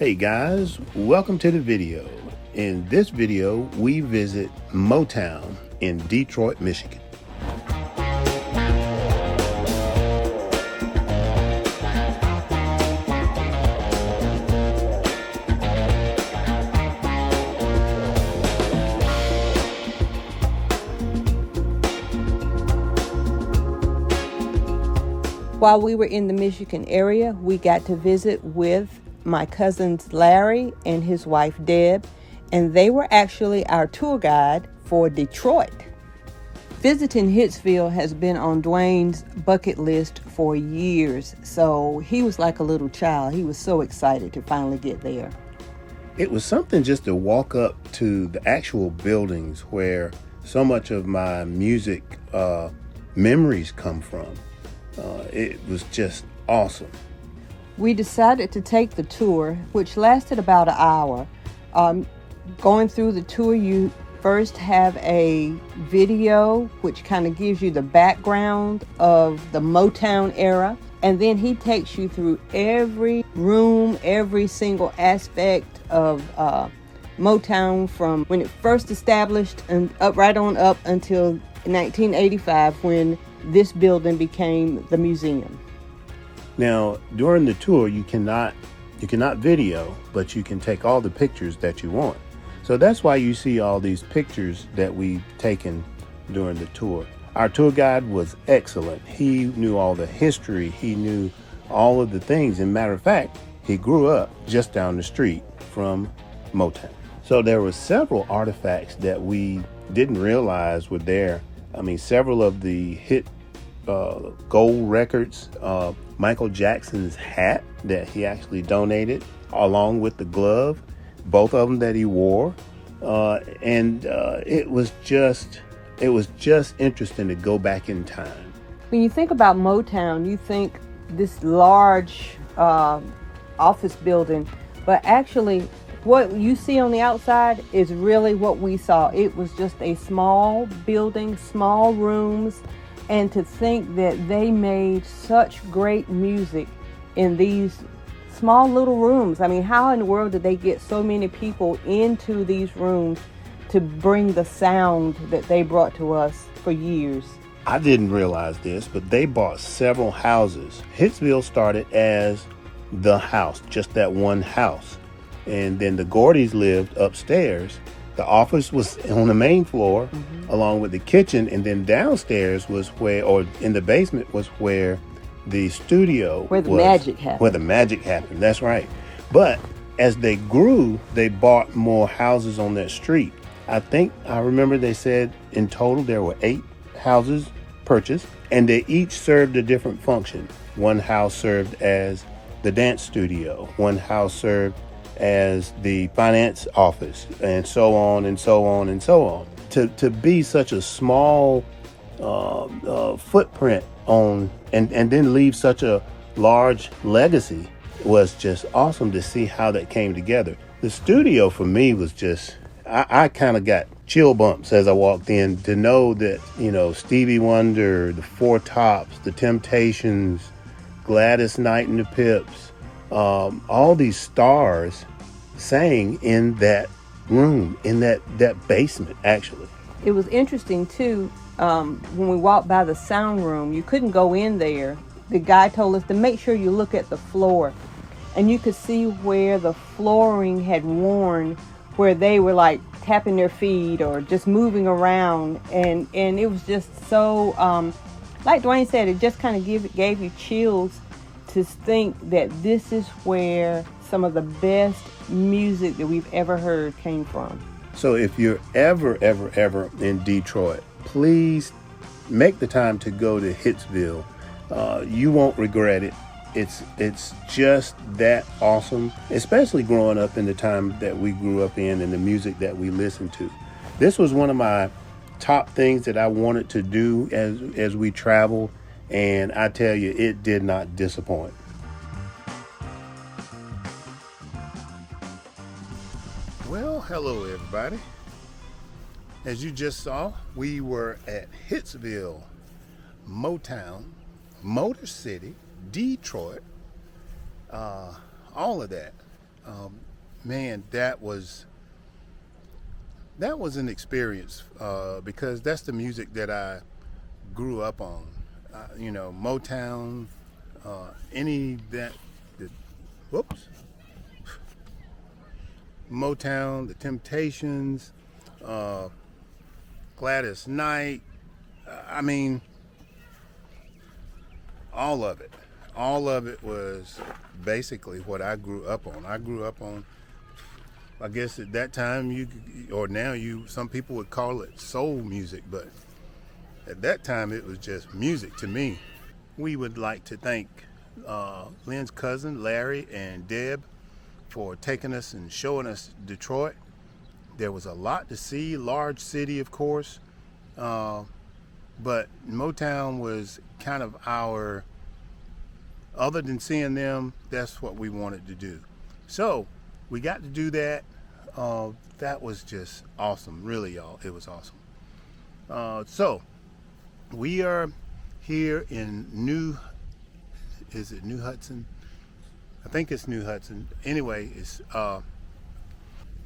Hey guys, welcome to the video. In this video, we visit Motown in Detroit, Michigan. While we were in the Michigan area, we got to visit with my cousins Larry and his wife Deb, and they were actually our tour guide for Detroit. Visiting Hitsville has been on Dwayne's bucket list for years, so he was like a little child. He was so excited to finally get there. It was something just to walk up to the actual buildings where so much of my music memories come from. It was just awesome. We decided to take the tour, which lasted about an hour. Going through the tour, you first have a video, which kind of gives you the background of the Motown era. And then he takes you through every room, every single aspect of Motown from when it first established and right on up until 1985 when this building became the museum. Now, during the tour, you cannot video, but you can take all the pictures that you want. So that's why you see all these pictures that we've taken during the tour. Our tour guide was excellent. He knew all the history. He knew all of the things. And matter of fact, he grew up just down the street from Motown. So there were several artifacts that we didn't realize were there. I mean, several of the hit gold records, Michael Jackson's hat that he actually donated, along with the glove, both of them that he wore, and it was just interesting to go back in time. When you think about Motown, you think this large office building, but actually what you see on the outside is really what we saw. It was just a small building, small rooms, and to think that they made such great music in these small little rooms. I mean, how in the world did they get so many people into these rooms to bring the sound that they brought to us for years? I didn't realize this, but they bought several houses. Hitsville started as the house, just that one house. And then the Gordys lived upstairs. The office was on the main floor, along with the kitchen, and then downstairs was where, or in the basement was where the studio where the magic happened. Where the magic happened, that's right. But as they grew, they bought more houses on that street. I remember they said in total there were 8 houses purchased, and they each served a different function. One house served as the dance studio, one house served as the finance office, and so on and so on and so on. To be such a small footprint on and then leave such a large legacy was just awesome to see how that came together. The studio for me was just, I kind of got chill bumps as I walked in to know that, Stevie Wonder, the Four Tops, the Temptations, Gladys Knight and the Pips, all these stars sang in that room, in that basement, actually. It was interesting, too, when we walked by the sound room, you couldn't go in there. The guy told us to make sure you look at the floor, and you could see where the flooring had worn, where they were like tapping their feet or just moving around, and it was just so, like Dwayne said, it just kind of gave you chills to think that this is where some of the best music that we've ever heard came from. So if you're ever in Detroit, please make the time to go to Hitsville. You won't regret it. It's just that awesome, especially growing up in the time that we grew up in and the music that we listened to. This was one of my top things that I wanted to do as we traveled, and I tell you, it did not disappoint. Well, hello everybody. As you just saw, we were at Hitsville, Motown, Motor City, Detroit, all of that. Man, that was an experience because that's the music that I grew up on. Motown, any that, the, whoops, Motown, the Temptations, uh, Gladys Knight. I mean, all of it. All of it was basically what I grew up on. I grew up on, I guess at that time or now some people would call it soul music, but at that time it was just music to me. We would like to thank Lynn's cousin, Larry, and Deb for taking us and showing us Detroit. There was a lot to see, large city, of course, but Motown was kind of other than seeing them, that's what we wanted to do. So we got to do that. That was just awesome, really, y'all. It was awesome. So we are here in New Hudson? I think it's New Hudson. Anyway,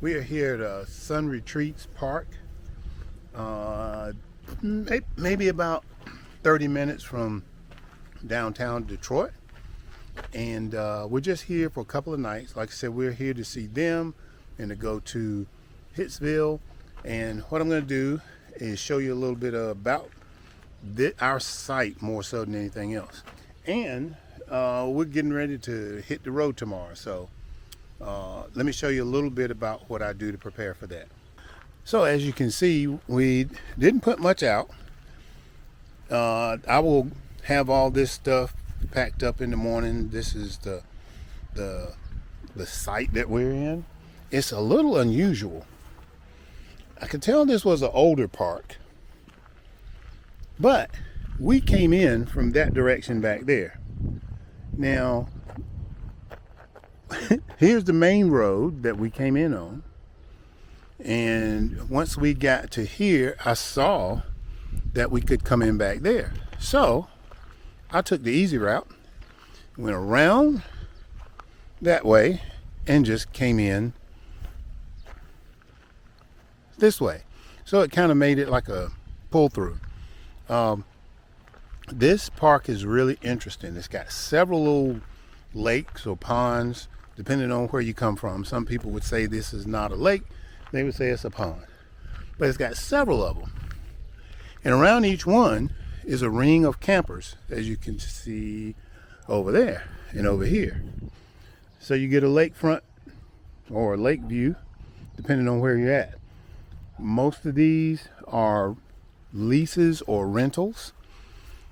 we are here at Sun Retreats Park, maybe about 30 minutes from downtown Detroit. And we're just here for a couple of nights. Like I said, we're here to see them and to go to Hitsville. And what I'm going to do is show you a little bit about our site more so than anything else. And we're getting ready to hit the road tomorrow. So let me show you a little bit about what I do to prepare for that. So as you can see, we didn't put much out. I will have all this stuff packed up in the morning. This is the site that we're in. It's a little unusual. I could tell this was an older park, but we came in from that direction back there. Now, here's the main road that we came in on. And once we got to here, I saw that we could come in back there. So I took the easy route, went around that way, and just came in this way. So it kind of made it like a pull through. This park is really interesting. It's got several little lakes or ponds, depending on where you come from. Some people would say this is not a lake. They would say it's a pond. But it's got several of them. And around each one is a ring of campers, as you can see over there and over here. So you get a lakefront or a lake view, depending on where you're at. Most of these are leases or rentals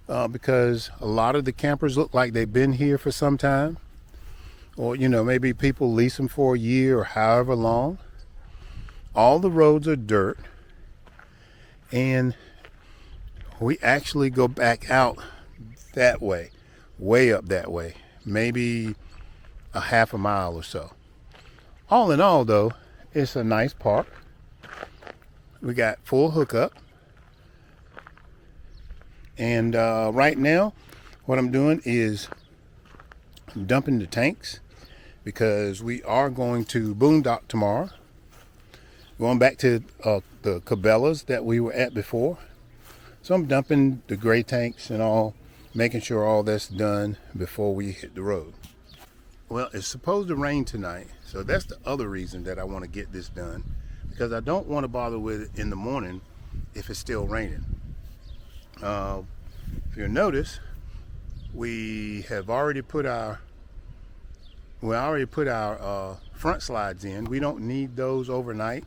because a lot of the campers look like they've been here for some time. Or, maybe people lease them for a year or however long. All the roads are dirt. And we actually go back out that way, way up that way, maybe a half a mile or so. All in all, though, it's a nice park. We got full hookup. And right now, what I'm doing is dumping the tanks because we are going to boondock tomorrow. Going back to the Cabela's that we were at before. So I'm dumping the gray tanks and all, making sure all that's done before we hit the road. Well, it's supposed to rain tonight, so that's the other reason that I want to get this done, because I don't want to bother with it in the morning if it's still raining. If you'll notice, we have already put our front slides in. We don't need those overnight.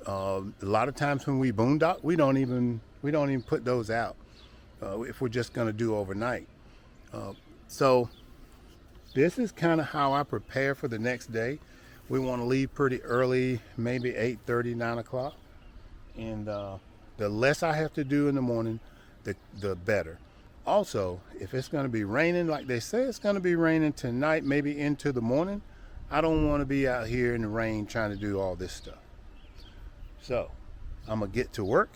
A lot of times when we boondock, we don't even put those out if we're just going to do overnight. So this is kind of how I prepare for the next day. We want to leave pretty early, maybe 8:30, 9 o'clock. And the less I have to do in the morning, the better. Also, if it's going to be raining, like they say it's going to be raining tonight, maybe into the morning, I don't want to be out here in the rain trying to do all this stuff. So I'm going to get to work.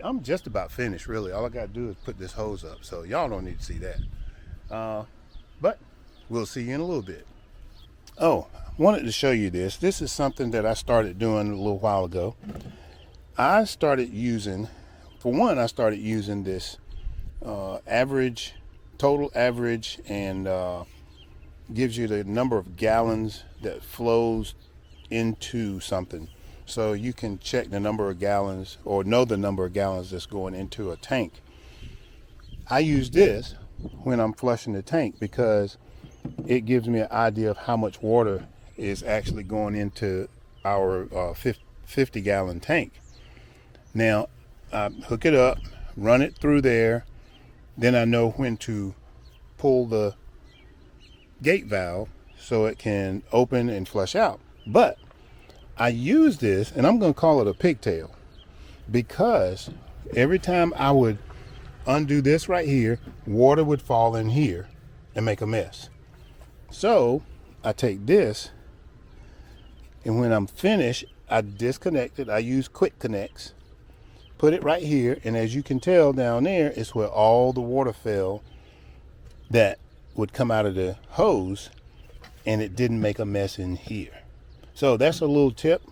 I'm just about finished, really. All I got to do is put this hose up, so y'all don't need to see that. But we'll see you in a little bit. Oh, wanted to show you this. This is something that I started doing a little while ago. I started using, for one, I started using this average, total average, and gives you the number of gallons that flows into something. So you can check the number of gallons or know the number of gallons that's going into a tank. I use this when I'm flushing the tank because it gives me an idea of how much water is actually going into our 50-gallon tank. Now, I hook it up, run it through there, then I know when to pull the gate valve so it can open and flush out. But I use this, and I'm going to call it a pigtail, because every time I would undo this right here, water would fall in here and make a mess. So I take this, and when I'm finished, I disconnect it. I use quick connects, put it right here, and as you can tell down there is where all the water fell that would come out of the hose, and it didn't make a mess in here. So that's a little tip,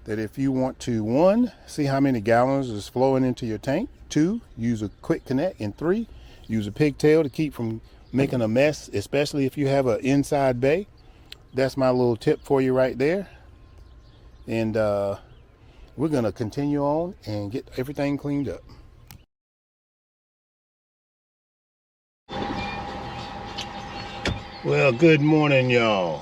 that if you want to, 1, see how many gallons is flowing into your tank, 2, use a quick connect, and 3, use a pigtail to keep from making a mess, especially if you have an inside bay. That's my little tip for you right there. And we're going to continue on and get everything cleaned up. Well, good morning, y'all.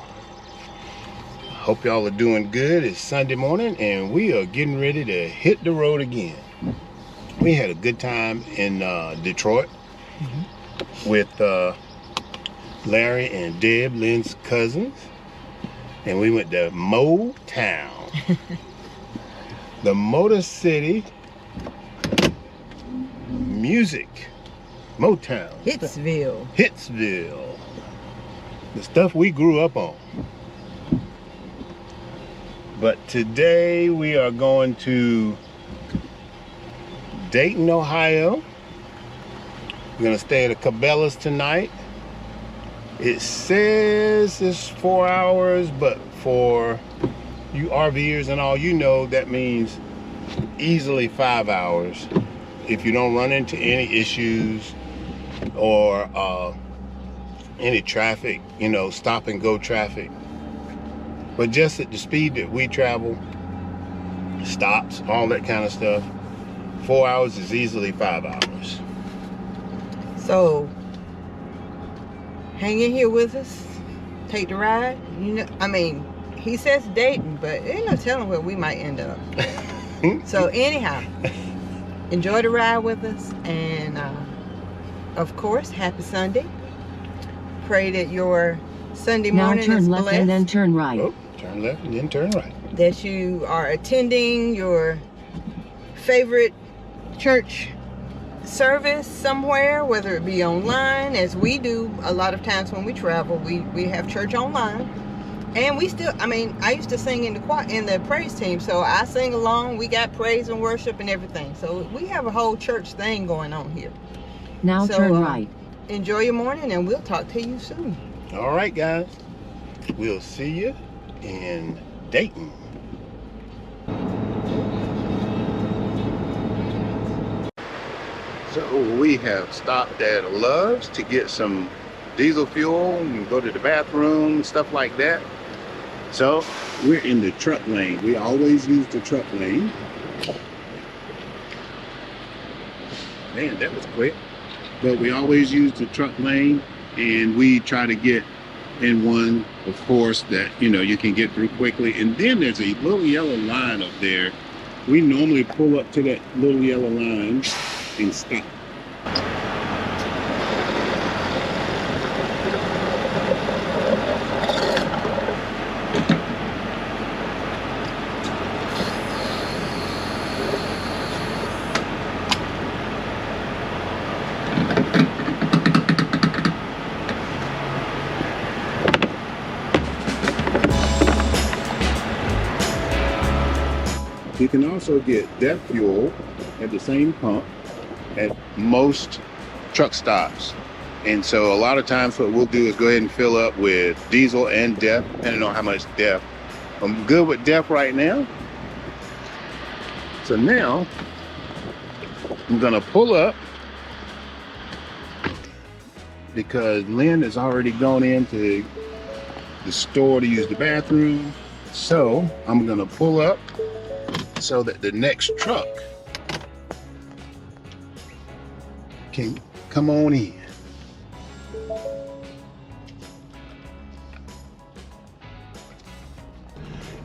Hope y'all are doing good. It's Sunday morning and we are getting ready to hit the road again. We had a good time in Detroit with Larry and Deb, Lynn's cousins, and we went to Motown. The Motor City music. Motown. Hitsville. The stuff we grew up on. But today we are going to Dayton, Ohio. We're gonna stay at a Cabela's tonight. It says it's 4 hours, but for you RVers and all, you know that means easily 5 hours if you don't run into any issues or any traffic, you know, stop and go traffic. But just at the speed that we travel, stops, all that kind of stuff, 4 hours is easily 5 hours. So, hang in here with us. Take the ride. You know, I mean, he says Dayton, but ain't no telling where we might end up. So anyhow, enjoy the ride with us, and of course, happy Sunday. Pray that your Sunday morning now turn is left blessed. and then turn right. Oh, turn left and then turn right. That you are attending your favorite church service somewhere, whether it be online, as we do a lot of times when we travel. We have church online, and we still, I mean, I used to sing in the choir, in the praise team, so I sing along. We got praise and worship and everything, so we have a whole church thing going on here. Now turn right. Enjoy your morning, and we'll talk to you soon. All right, guys, we'll see you in Dayton. So we have stopped at Love's to get some diesel fuel and go to the bathroom, stuff like that. So we're in the truck lane. We always use the truck lane. Man, that was quick. But we always use the truck lane, and we try to get in one, of course, that, you know, you can get through quickly. And then there's a little yellow line up there. We normally pull up to that little yellow line and stop. You can also get that fuel at the same pump at most truck stops. And so a lot of times what we'll do is go ahead and fill up with diesel and DEF, depending on how much DEF. I'm good with DEF right now. So now I'm gonna pull up because Lynn has already gone into the store to use the bathroom. So I'm gonna pull up so that the next truck can come on in.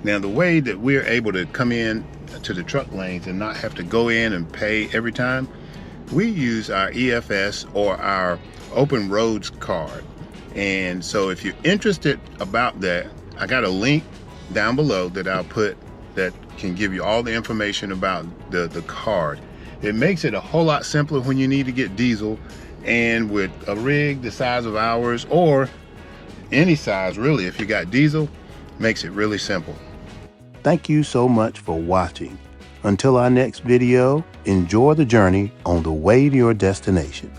Now the way that we're able to come in to the truck lanes and not have to go in and pay every time, we use our EFS or our open roads card. And so if you're interested about that, I got a link down below that I'll put that can give you all the information about the card. It makes it a whole lot simpler when you need to get diesel, and with a rig the size of ours, or any size really, if you got diesel, makes it really simple. Thank you so much for watching. Until our next video, enjoy the journey on the way to your destination.